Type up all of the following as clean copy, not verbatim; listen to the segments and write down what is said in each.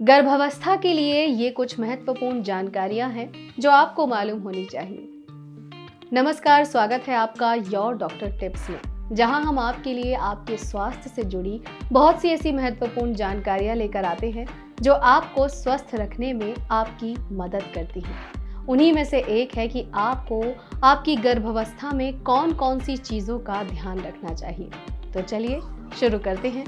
गर्भावस्था के लिए ये कुछ महत्वपूर्ण जानकारियां हैं जो आपको मालूम होनी चाहिए। नमस्कार, स्वागत है आपका योर डॉक्टर टिप्स में, जहां हम आपके लिए आपके स्वास्थ्य से जुड़ी बहुत सी ऐसी महत्वपूर्ण जानकारियां लेकर आते हैं जो आपको स्वस्थ रखने में आपकी मदद करती हैं। उन्हीं में से एक है कि आपको आपकी गर्भावस्था में कौन कौन सी चीज़ों का ध्यान रखना चाहिए। तो चलिए शुरू करते हैं।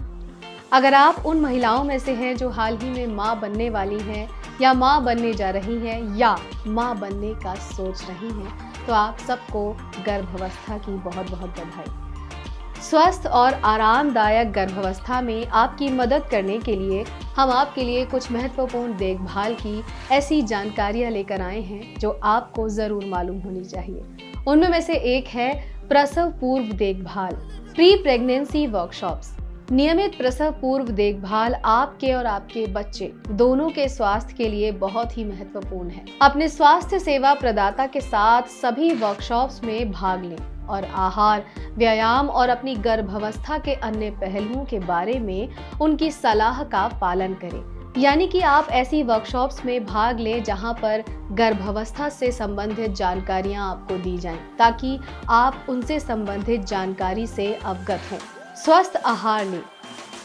अगर आप उन महिलाओं में से हैं जो हाल ही में माँ बनने वाली हैं या माँ बनने जा रही हैं या माँ बनने का सोच रही हैं, तो आप सबको गर्भावस्था की बहुत बहुत बधाई। स्वस्थ और आरामदायक गर्भावस्था में आपकी मदद करने के लिए हम आपके लिए कुछ महत्वपूर्ण देखभाल की ऐसी जानकारियां लेकर आए हैं जो आपको ज़रूर मालूम होनी चाहिए। उनमें में से एक है प्रसव पूर्व देखभाल, प्री प्रेगनेंसी वर्कशॉप्स। नियमित प्रसव पूर्व देखभाल आपके और आपके बच्चे दोनों के स्वास्थ्य के लिए बहुत ही महत्वपूर्ण है। अपने स्वास्थ्य सेवा प्रदाता के साथ सभी वर्कशॉप्स में भाग लें और आहार, व्यायाम और अपनी गर्भावस्था के अन्य पहलुओं के बारे में उनकी सलाह का पालन करें। यानी कि आप ऐसी वर्कशॉप्स में भाग लें जहां पर गर्भावस्था से संबंधित जानकारियां आपको दी जाएं, ताकि आप उनसे संबंधित जानकारी से अवगत हों। स्वस्थ आहार लें।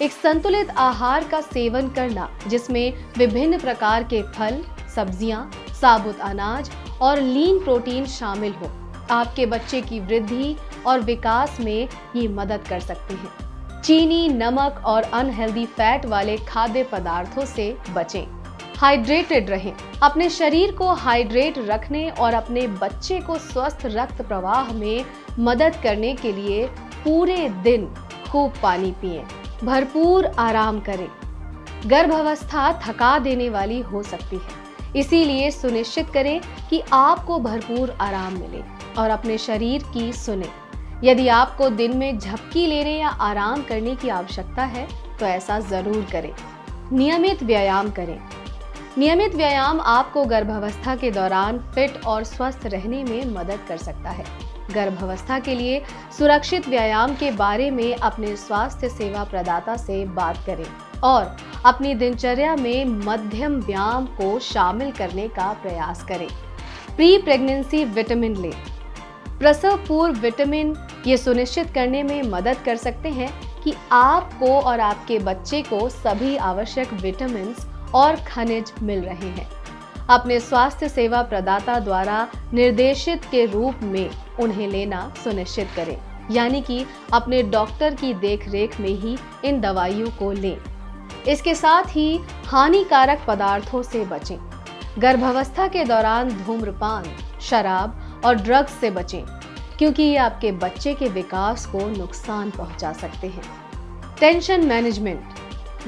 एक संतुलित आहार का सेवन करना जिसमें विभिन्न प्रकार के फल, सब्जियां, साबुत अनाज और लीन प्रोटीन शामिल हो, आपके बच्चे की वृद्धि और विकास में ये मदद कर सकते हैं। चीनी, नमक और अनहेल्दी फैट वाले खाद्य पदार्थों से बचें। हाइड्रेटेड रहें। अपने शरीर को हाइड्रेट रखने और अपने बच्चे को स्वस्थ रक्त प्रवाह में मदद करने के लिए पूरे दिन खूब पानी पिएं, भरपूर आराम करें। गर्भावस्था थका देने वाली हो सकती है, इसीलिए सुनिश्चित करें कि आपको भरपूर आराम मिले और अपने शरीर की सुने। यदि आपको दिन में झपकी लेने या आराम करने की आवश्यकता है तो ऐसा जरूर करें। नियमित व्यायाम करें। नियमित व्यायाम आपको गर्भावस्था के दौरान फिट और स्वस्थ रहने में मदद कर सकता है। गर्भावस्था के लिए सुरक्षित व्यायाम के बारे में अपने स्वास्थ्य सेवा प्रदाता से बात करें और अपनी दिनचर्या में मध्यम व्यायाम को शामिल करने का प्रयास करें। प्री प्रेगनेंसी विटामिन लें। प्रसव पूर्व विटामिन ये सुनिश्चित करने में मदद कर सकते हैं कि आपको और आपके बच्चे को सभी आवश्यक विटामिन और खनिज मिल रहे हैं। अपने स्वास्थ्य सेवा प्रदाता द्वारा निर्देशित के रूप में उन्हें लेना सुनिश्चित करें, यानी कि अपने डॉक्टर की देखरेख में ही इन दवाइयों को लें। इसके साथ ही हानिकारक पदार्थों से बचें। गर्भावस्था के दौरान धूम्रपान, शराब और ड्रग्स से बचें, क्योंकि ये आपके बच्चे के विकास को नुकसान पहुंचा सकते हैं। टेंशन मैनेजमेंट,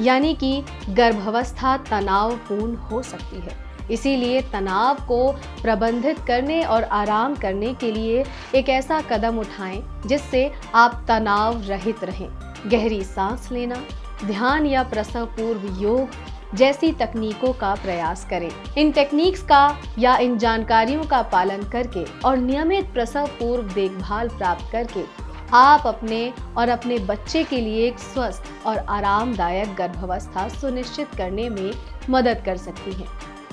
यानी कि गर्भावस्था तनावपूर्ण हो सकती है, इसीलिए तनाव को प्रबंधित करने और आराम करने के लिए एक ऐसा कदम उठाएं जिससे आप तनाव रहित रहें। गहरी सांस लेना, ध्यान या प्रसव पूर्व योग जैसी तकनीकों का प्रयास करें। इन टेक्निक्स का या इन जानकारियों का पालन करके और नियमित प्रसव पूर्व देखभाल प्राप्त करके आप अपने और अपने बच्चे के लिए एक स्वस्थ और आरामदायक गर्भावस्था सुनिश्चित करने में मदद कर सकती हैं।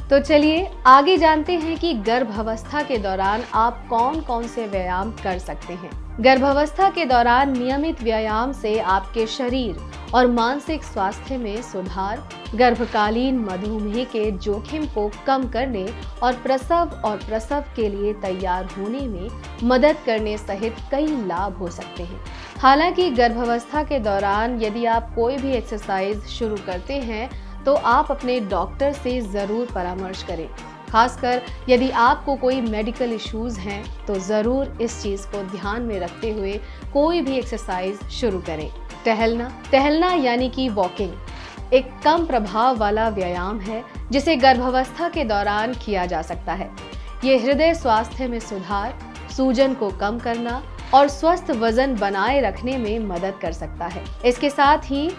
तो चलिए आगे जानते हैं कि गर्भावस्था के दौरान आप कौन कौन से व्यायाम कर सकते हैं। गर्भावस्था के दौरान नियमित व्यायाम से आपके शरीर और मानसिक स्वास्थ्य में सुधार, गर्भकालीन मधुमेह के जोखिम को कम करने और प्रसव के लिए तैयार होने में मदद करने सहित कई लाभ हो सकते हैं। हालांकि गर्भावस्था के दौरान यदि आप कोई भी एक्सरसाइज शुरू करते हैं तो आप अपने डॉक्टर से ज़रूर परामर्श करें। खासकर यदि आपको कोई मेडिकल इश्यूज हैं तो ज़रूर इस चीज़ को ध्यान में रखते हुए कोई भी एक्सरसाइज शुरू करें। टहलना यानी कि वॉकिंग एक कम प्रभाव वाला व्यायाम है जिसे गर्भावस्था के दौरान किया जा सकता है। ये हृदय स्वास्थ्य में सुधार, सूजन को कम करना और स्वस्थ वजन बनाए रखने में मदद कर सकता है। इसके साथ ही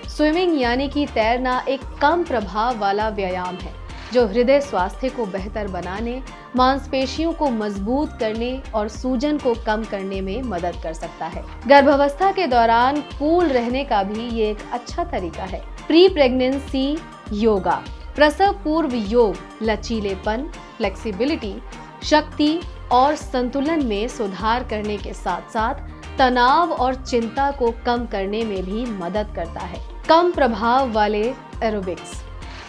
स्विमिंग यानी कि तैरना एक कम प्रभाव वाला व्यायाम है जो हृदय स्वास्थ्य को बेहतर बनाने, मांसपेशियों को मजबूत करने और सूजन को कम करने में मदद कर सकता है। गर्भावस्था के दौरान कूल रहने का भी ये एक अच्छा तरीका है। Pre pregnancy yoga. प्रसव पूर्व योग लचीलेपन, फ्लेक्सिबिलिटी, शक्ति और संतुलन में सुधार करने के साथ साथ तनाव और चिंता को कम करने में भी मदद करता है। कम प्रभाव वाले एरोबिक्स,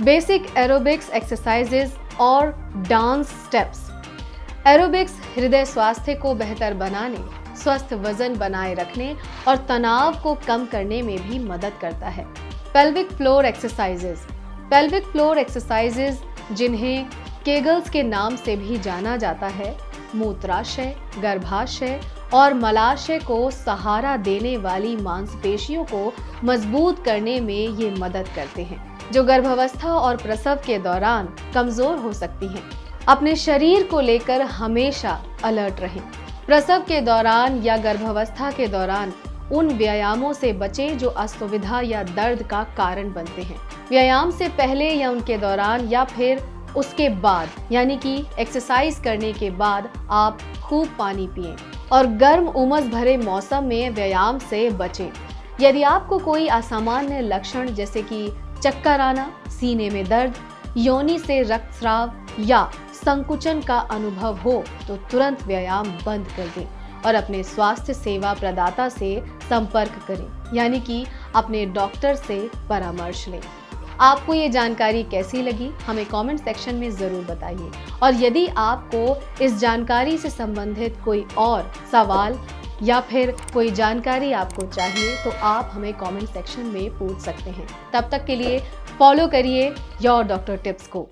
बेसिक एरोबिक्स एक्सरसाइजेज और डांस स्टेप्स। एरोबिक्स हृदय स्वास्थ्य को बेहतर बनाने, स्वस्थ वजन बनाए रखने और तनाव को कम करने में भी मदद करता है। Pelvic floor exercises. Pelvic floor exercises, जिन्हें केगल्स के नाम से भी जाना जाता है, मूत्राशय, गर्भाशय और मलाशय को सहारा देने वाली मांसपेशियों को मजबूत करने में ये मदद करते हैं, जो गर्भावस्था और प्रसव के दौरान कमजोर हो सकती हैं। अपने शरीर को लेकर हमेशा अलर्ट रहें। प्रसव के दौरान या गर्भावस्था के दौरान उन व्यायामों से बचें जो असुविधा या दर्द का कारण बनते हैं। व्यायाम से पहले या उनके दौरान या फिर उसके बाद, यानी कि एक्सरसाइज करने के बाद आप खूब पानी पिएं और गर्म उमस भरे मौसम में व्यायाम से बचें। यदि आपको कोई असामान्य लक्षण जैसे कि चक्कर आना, सीने में दर्द, योनि से रक्तस्राव या संकुचन का अनुभव हो तो तुरंत व्यायाम बंद कर दें और अपने स्वास्थ्य सेवा प्रदाता से संपर्क करें, यानी कि अपने डॉक्टर से परामर्श लें। आपको ये जानकारी कैसी लगी हमें कमेंट सेक्शन में ज़रूर बताइए, और यदि आपको इस जानकारी से संबंधित कोई और सवाल या फिर कोई जानकारी आपको चाहिए तो आप हमें कमेंट सेक्शन में पूछ सकते हैं। तब तक के लिए फॉलो करिए योर डॉक्टर टिप्स को।